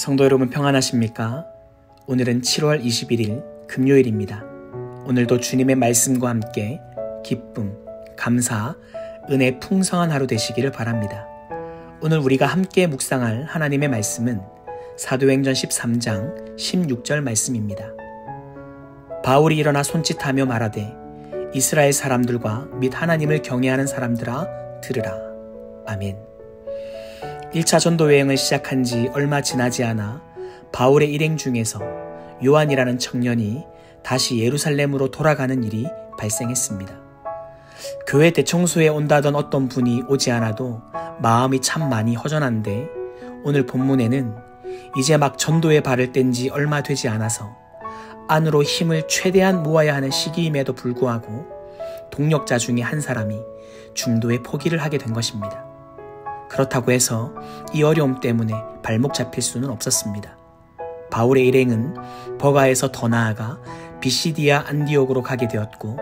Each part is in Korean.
성도 여러분 평안하십니까? 오늘은 7월 21일 금요일입니다. 오늘도 주님의 말씀과 함께 기쁨, 감사, 은혜 풍성한 하루 되시기를 바랍니다. 오늘 우리가 함께 묵상할 하나님의 말씀은 사도행전 13장 16절 말씀입니다. 바울이 일어나 손짓하며 말하되 이스라엘 사람들과 및 하나님을 경외하는 사람들아 들으라. 아멘. 1차 전도 여행을 시작한 지 얼마 지나지 않아 바울의 일행 중에서 요한이라는 청년이 다시 예루살렘으로 돌아가는 일이 발생했습니다. 교회 대청소에 온다던 어떤 분이 오지 않아도 마음이 참 많이 허전한데 오늘 본문에는 이제 막 전도에 발을 뗀 지 얼마 되지 않아서 안으로 힘을 최대한 모아야 하는 시기임에도 불구하고 동력자 중에 한 사람이 중도에 포기를 하게 된 것입니다. 그렇다고 해서 이 어려움 때문에 발목 잡힐 수는 없었습니다. 바울의 일행은 버가에서 더 나아가 비시디아 안디옥으로 가게 되었고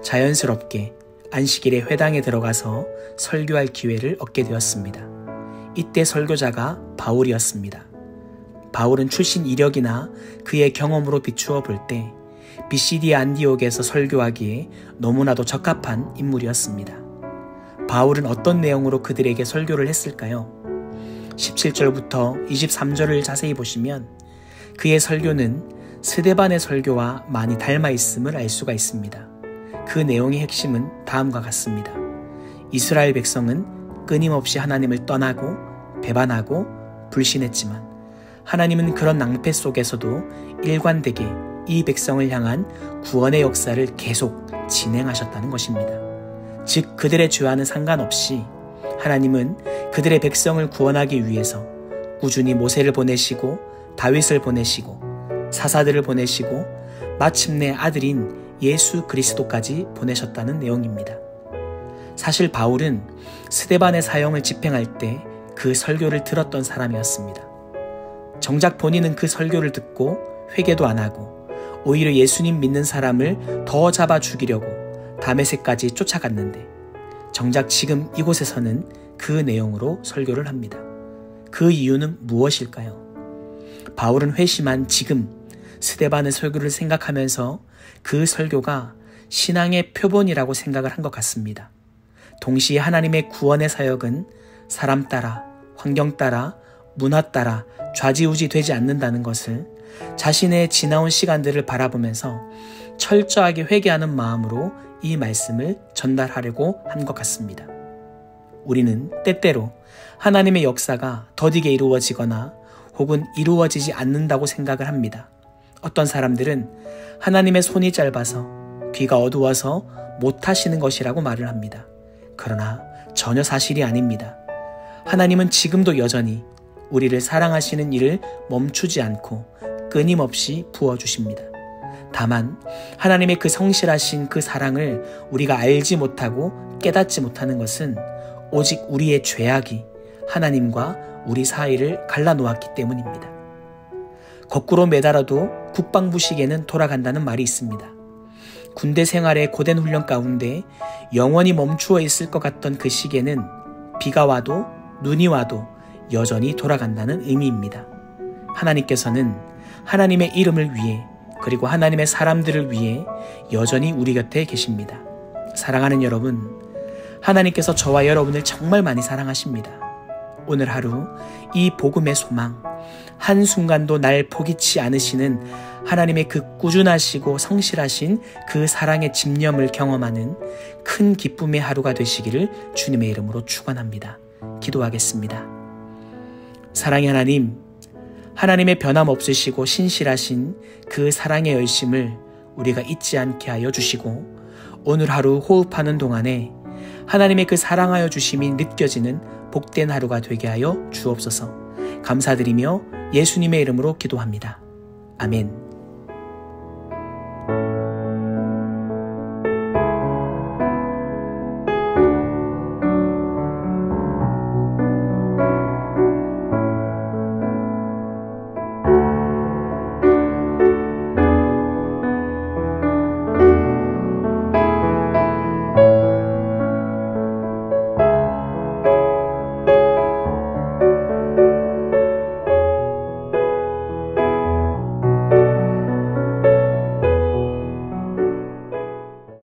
자연스럽게 안식일에 회당에 들어가서 설교할 기회를 얻게 되었습니다. 이때 설교자가 바울이었습니다. 바울은 출신 이력이나 그의 경험으로 비추어 볼 때 비시디아 안디옥에서 설교하기에 너무나도 적합한 인물이었습니다. 바울은 어떤 내용으로 그들에게 설교를 했을까요? 17절부터 23절을 자세히 보시면 그의 설교는 스데반의 설교와 많이 닮아 있음을 알 수가 있습니다. 그 내용의 핵심은 다음과 같습니다. 이스라엘 백성은 끊임없이 하나님을 떠나고 배반하고 불신했지만 하나님은 그런 낭패 속에서도 일관되게 이 백성을 향한 구원의 역사를 계속 진행하셨다는 것입니다. 즉 그들의 죄와는 상관없이 하나님은 그들의 백성을 구원하기 위해서 꾸준히 모세를 보내시고 다윗을 보내시고 사사들을 보내시고 마침내 아들인 예수 그리스도까지 보내셨다는 내용입니다. 사실 바울은 스데반의 사형을 집행할 때 그 설교를 들었던 사람이었습니다. 정작 본인은 그 설교를 듣고 회개도 안 하고 오히려 예수님 믿는 사람을 더 잡아 죽이려고 다메섹까지 쫓아갔는데 정작 지금 이곳에서는 그 내용으로 설교를 합니다. 그 이유는 무엇일까요? 바울은 회심한 지금 스데반의 설교를 생각하면서 그 설교가 신앙의 표본이라고 생각을 한 것 같습니다. 동시에 하나님의 구원의 사역은 사람 따라, 환경 따라, 문화 따라 좌지우지 되지 않는다는 것을 자신의 지나온 시간들을 바라보면서 철저하게 회개하는 마음으로 이 말씀을 전달하려고 한 것 같습니다. 우리는 때때로 하나님의 역사가 더디게 이루어지거나 혹은 이루어지지 않는다고 생각을 합니다. 어떤 사람들은 하나님의 손이 짧아서 귀가 어두워서 못하시는 것이라고 말을 합니다. 그러나 전혀 사실이 아닙니다. 하나님은 지금도 여전히 우리를 사랑하시는 일을 멈추지 않고 끊임없이 부어주십니다. 다만 하나님의 그 성실하신 그 사랑을 우리가 알지 못하고 깨닫지 못하는 것은 오직 우리의 죄악이 하나님과 우리 사이를 갈라놓았기 때문입니다. 거꾸로 매달아도 국방부 시계는 돌아간다는 말이 있습니다. 군대 생활의 고된 훈련 가운데 영원히 멈추어 있을 것 같던 그 시계는 비가 와도 눈이 와도 여전히 돌아간다는 의미입니다. 하나님께서는 하나님의 이름을 위해 그리고 하나님의 사람들을 위해 여전히 우리 곁에 계십니다. 사랑하는 여러분, 하나님께서 저와 여러분을 정말 많이 사랑하십니다. 오늘 하루 이 복음의 소망, 한순간도 날 포기치 않으시는 하나님의 그 꾸준하시고 성실하신 그 사랑의 집념을 경험하는 큰 기쁨의 하루가 되시기를 주님의 이름으로 축원합니다. 기도하겠습니다. 사랑의 하나님, 하나님의 변함없으시고 신실하신 그 사랑의 열심을 우리가 잊지 않게 하여 주시고 오늘 하루 호흡하는 동안에 하나님의 그 사랑하여 주심이 느껴지는 복된 하루가 되게 하여 주옵소서. 감사드리며 예수님의 이름으로 기도합니다. 아멘.